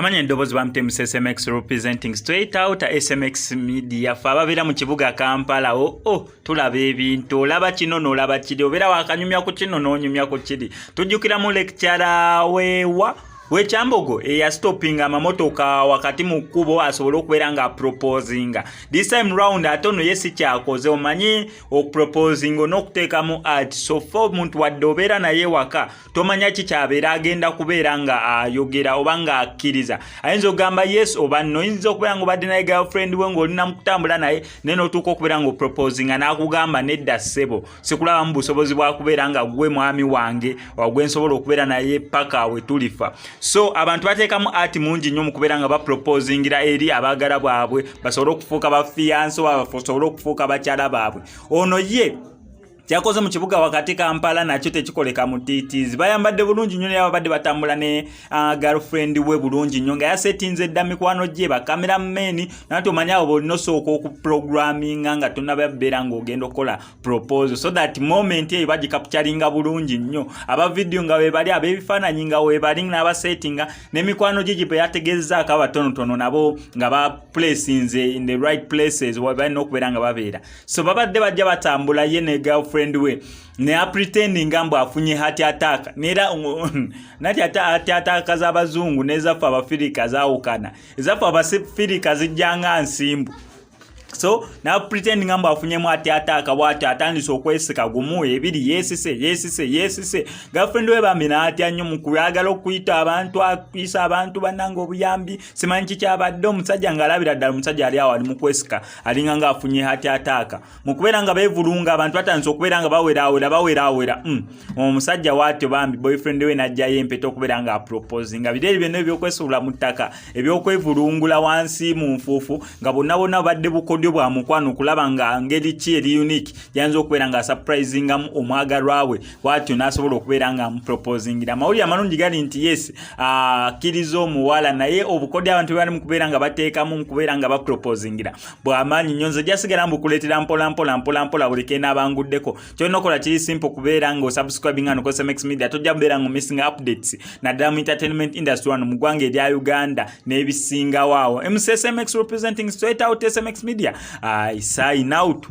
Amanya endobozi bamutemu SMX representing straight out SMX media faba bera mu kibuga Kampala tulaba ebintu olaba kino n'olaba kiri obera wakanyumya ku kino n'onyumya ku kiri tujjukira mu lecture Wechambogo ya stopping amamotoka wakati mu kubo asobola okubeera nga proposinga this time round atono yesi kyakoze omanyi okuproposing n'okuteeka mu art so for muntu wadde obeera naye waka tomanya ki kyabeera agenda kubeera nga ayogera oba nga akkiriza ayinza ogamba yes oba no oyinza okubeera nga obadde naye girlfriend we ng'olina mu kutambula naye naye n'otuuka okubeera nga opoprosinga n'akugamba nedda ssebo sikulaba mu busobozi bwa kubeera nga gwe mwami wange wagwe nsobola okubeera naye paka we tulifa. So abantu bateekamu ati mungi nnyo mu kubeera nga baproposingira eri abaagala baabwe basobole okufuuka ba fiance basobole okufuuka bakyala baabwe ono ye kyakoze mu kibuga wakati Kampala nakyo tekikoleka mu titizi bayambadde bulungi nnyo naye abadde batambula ne girlfriend we bulungi nnyo nga yasetinze edda mikwano gye bakamerameni nati omanya abo bolina osooka okuprogramminga nga tonnababeera ng'ogenda okukola proposal so that moment eyo bagikapturinga bulungi nnyo aba video nga webali ab'ebifaananyi nga webali n'abasetinga n'emikwano gye gye yategezezaako abatonotono nabo nga baplacinze in the right places webalina okubeera nga babeera so babadde bajja batambula ye ne girlfriend we ne pretending mbu afunye heart attack nera nati heart attack z'abazungu nezafa abafirika zaawukana ezafa abafirika zijjanga nsimbu so na pretending mbu afunyemu attack bwati atandise okwesika gumu ebiri yesise girlfriend we bamina atya nnyo mu kuyagala okuyita abantu akwisa abantu bananga obuyambi simanyi kikyabadde omusajja ng'alabira ddala omusajja ali awo ali mu kwesika alinga nga afunye attack mu kubeera nga beevulunga abantu batandise okubeera nga baweeraawera omusajja waatyo bambi boyfriend we n'ajjayo empeta okubeera nga aproposinga biri byonna ebyokwesuula mu ttaka ebyokwevulungula wansi mu nfuufu nga bonna badde bukodyo bwa mukwano okulaba nga ngeri ki eri unique yanza okubeera nga surprisingamu omwagalwa we bwatyo n'asobola okubeera nga amuproposingira amawulire amalungi gali nti yes akkiriza omuwala naye obukodyo abantu bali mu kubeera nga bateekamu mu kubeera nga baproposingira bw'amaanyi nnyo nze jasigala mbukuleetera mpola buli keenaabanguddeko kyolina okola kiri simple kubeera nga osubscribinga no SMX media tojja kubeera nga missing updates naddala mu entertainment industry wano mu ggwanga erya Uganda n'ebisingawo awo SMX representing straight out SMX media I sign out.